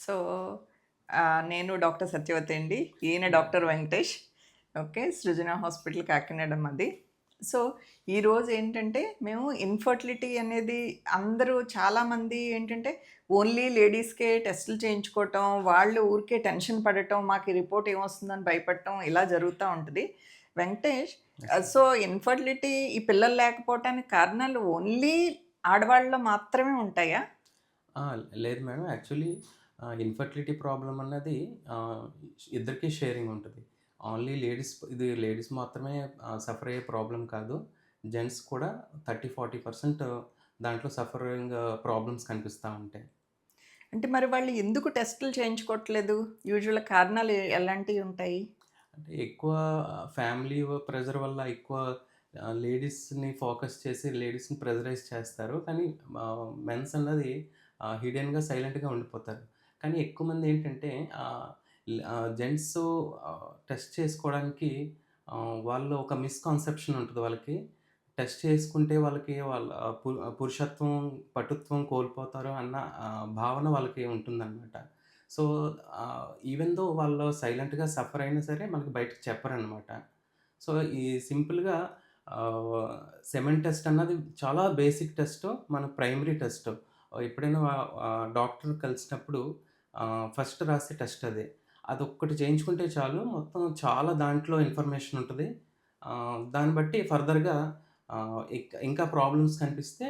So, నేను doctor Satyavathi అండి. ఈయన డాక్టర్ వెంకటేష్. ఓకే. సృజన హాస్పిటల్ కాకినాడ మాది. సో, ఈరోజు ఏంటంటే మేము ఇన్‌ఫర్టిలిటీ అనేది అందరూ చాలామంది ఏంటంటే ఓన్లీ లేడీస్‌కే టెస్టులు చేయించుకోవటం, వాళ్ళు ఊరికే టెన్షన్ పడటం, మాకు ఈ రిపోర్ట్ ఏమొస్తుందని భయపడటం ఇలా జరుగుతా ఉంటది. వెంకటేష్ సో, ఇన్‌ఫర్టిలిటీ ఈ పిల్లలు లేకపోవటానికి కారణాలు ఓన్లీ ఆడవాళ్ళలో మాత్రమే ఉంటాయా? ఆ! లేదు మేడం. యాక్చువల్లీ ఇన్‌ఫర్టిలిటీ ప్రాబ్లమ్ అన్నది ఇద్దరికీ షేరింగ్ ఉంటది. ఓన్లీ లేడీస్ మాత్రమే సఫర్ అయ్యే ప్రాబ్లమ్ కాదు. జెంట్స్ కూడా 30, 40% దాంట్లో సఫరింగ్ ప్రాబ్లమ్స్ కనిపిస్తా ఉంటాయి. అంటే మరి వాళ్ళు ఎందుకు టెస్టులు చేయించుకోవట్లేదు? యూజువల్‌గా కారణాలు ఎలాంటివి ఉంటాయి? అంటే ఎక్కువ ఫ్యామిలీ ప్రెషర్ వల్ల ఎక్కువ లేడీస్‌ని ఫోకస్ చేసి లేడీస్‌ని ప్రెషరైజ్ చేస్తారు. కానీ మెన్స్ అన్నది హిడెన్‌గా సైలెంట్‌గా ఉండిపోతారు. కానీ ఎక్కువ మంది ఏంటంటే జెంట్స్ టెస్ట్ చేసుకోవడానికి వాళ్ళు ఒక మిస్‌కాన్సెప్షన్ ఉంటది వాళ్ళకి. టెస్ట్ చేసుకుంటే వాళ్ళకి వాళ్ళ పురుషత్వం, పటుత్వం కోల్పోతారు అన్న భావన వాళ్ళకి ఉంటుందనమాట. సో, ఈవెన్ దో వాళ్ళు సైలెంట్‌గా సఫర్ అయినా సరే మనకి బయటకి చెప్పరనమాట. సో, ఈ సింపుల్‌గా ఆహ్, సెమెన్ టెస్ట్ అన్నది చాలా బేసిక్ టెస్టు. మన ప్రైమరీ టెస్టు. ఎప్పుడైనా డాక్టర్ కలిసినప్పుడు ఫస్ట్ రాసే టెస్ట్ అదే. అదొక్కటి చేయించుకుంటే చాలు. మొత్తం చాలా దాంట్లో ఇన్ఫర్మేషన్ ఉంటది. దాన్ని బట్టి ఫర్దర్‌గా ఇంకా ప్రాబ్లమ్స్ కనిపిస్తే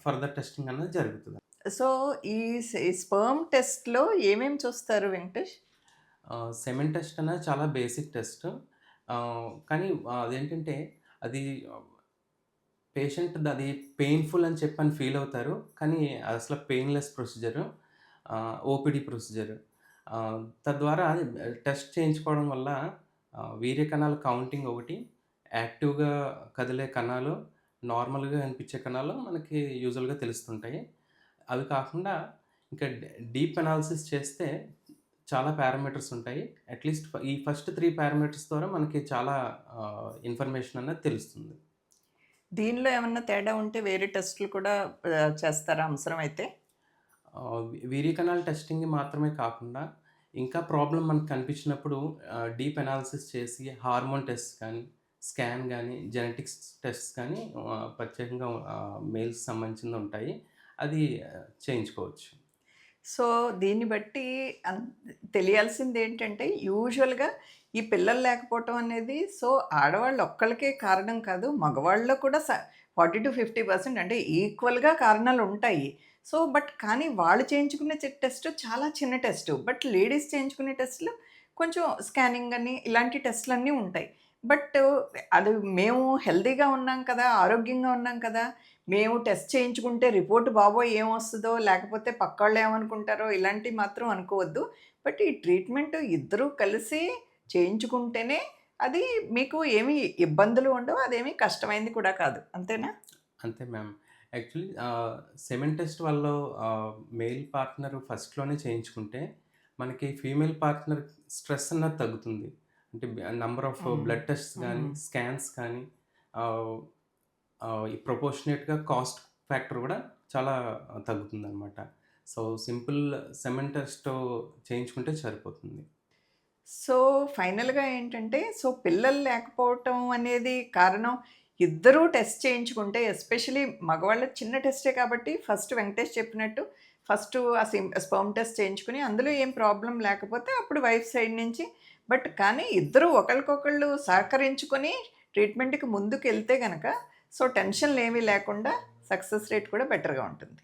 ఫర్దర్ టెస్టింగ్ అన్నది జరుగుతది. సో, ఈ స్పెర్మ్ టెస్ట్‌లో ఏమేమి చూస్తారు వెంకటేష్? సెమెన్ టెస్ట్ అనేది చాలా బేసిక్ టెస్ట్. కానీ అదేంటంటే అది పేషెంట్ అది పెయిన్‌ఫుల్ అని చెప్పని ఫీల్ అవుతారు. కానీ అదసల పెయిన్‌లెస్ ప్రొసీజరు. OPD procedure. తద్వారా టెస్ట్ చేయించుకోవడం వల్ల వీర్య కణాల కౌంటింగ్ ఒకటి, యాక్టివ్‌గా కదిలే కణాలు, నార్మల్‌గా కనిపించే కణాలు మనకి యూజువల్‌గా తెలుస్తుంటాయి. అవి కాకుండా ఇంకా డీప్ అనాలిసిస్ చేస్తే చాలా పారామీటర్స్ ఉంటాయి. అట్‌లీస్ట్ ఈ ఫస్ట్ 3 పారామీటర్స్ ద్వారా మనకి చాలా ఇన్ఫర్మేషన్ అనేది తెలుస్తుంది. దీనిలో ఏమన్నా తేడా ఉంటే వేరే టెస్టులు కూడా చేస్తారా అవసరమైతే? వీర్య కణాల టెస్టింగ్ మాత్రమే కాకుండా, ఇంకా ప్రాబ్లమ్ మనకు కనిపించినప్పుడు డీప్ అనాలిసిస్ చేసి హార్మోన్ టెస్ట్ కానీ, స్కాన్ గానీ, జెనెటిక్స్ టెస్ట్స్ కానీ ప్రత్యేకంగా మేల్స్‌కి సంబంధించినవి ఉంటాయి. అది చేయించుకోవచ్చు. సో, దీన్ని బట్టి అన్ తెలియాల్సిందేంటంటే యూజువల్‌గా ఈ పిల్లలు లేకపోవటం అనేది సో, ఆడవాళ్ళు ఒక్కళ్ళకే కారణం కాదు. మగవాళ్ళలో కూడా 40-50% అంటే ఈక్వల్‌గా కారణాలుంటాయి. సో, కానీ వాళ్ళు చేయించుకునే టెస్ట్ చాలా చిన్న టెస్టు. బట్ లేడీస్ చేయించుకునే టెస్ట్‌లు కొంచెం స్కానింగ్ అని ఇలాంటి టెస్ట్‌లన్నీ ఉంటాయి. బట్ అది మేము హెల్తీగా ఉన్నాం కదా! ఆరోగ్యంగా ఉన్నాం కదా! మేము టెస్ట్ చేయించుకుంటే రిపోర్ట్ బాబోయ్! ఏమొస్తదో, లేకపోతే పక్కోళ్ళు ఏమనుకుంటారో ఇలాంటివి మాత్రం అనుకోవద్దు. బట్ ఈ ట్రీట్మెంట్ ఇద్దరూ కలిసి చేయించుకుంటేనే అది మీకు ఏమి ఇబ్బందులు ఉండవు. అదేమి కష్టమైంది కూడా కాదు. అంతేనా? అంతే మ్యామ్. యాక్చువల్లీ సెమెన్ టెస్ట్ వాళ్ళు మెయిల్ పార్ట్నర్ ఫస్ట్‌లోనే చేయించుకుంటే, మనకి ఫీమేల్ పార్ట్నర్ స్ట్రెస్ అన్నది తగ్గుతుంది. అంటే నంబర్ ఆఫ్ హ్మ్. బ్లడ్ టెస్ట్స్ గానీ, హ్మ్. స్కాన్స్ కానీ ఆహ్, ఈ ప్రపోర్షనేట్‌గా కాస్ట్ ఫ్యాక్టర్ గూడా చాలా తగ్గుతుందనమాట. సో, సింపుల్ సెమెన్ టెస్ట్ చేయించుకుంటే సరిపోతుంది. సో, ఫైనల్‌గా ఏంటంటే, సో, పిల్లలు లేకపోవటం అనేది కారణం ఇద్దరూ టెస్ట్ చేయించుకుంటే ఎస్పెషల్లీ మగవాళ్ళ చిన్న టెస్టే కాబట్టి ఫస్ట్ వెంకటేష్ చెప్పినట్టు ఫస్టు ఆ స్పెర్మ్ టెస్ట్ చేయించుకొని అందులో ఏం ప్రాబ్లమ్ లేకపోతే అప్పుడు వైఫ్ సైడ్ నుంచి కానీ ఇద్దరూ ఒకళ్ళకొకళ్ళు సహకరించుకొని ట్రీట్మెంట్‌కి ముందుకెళ్తే గనక సో, టెన్షన్‌లేమీ లేకుండా సక్సెస్ రేట్ కూడా బెటర్‌గా ఉంటుంది.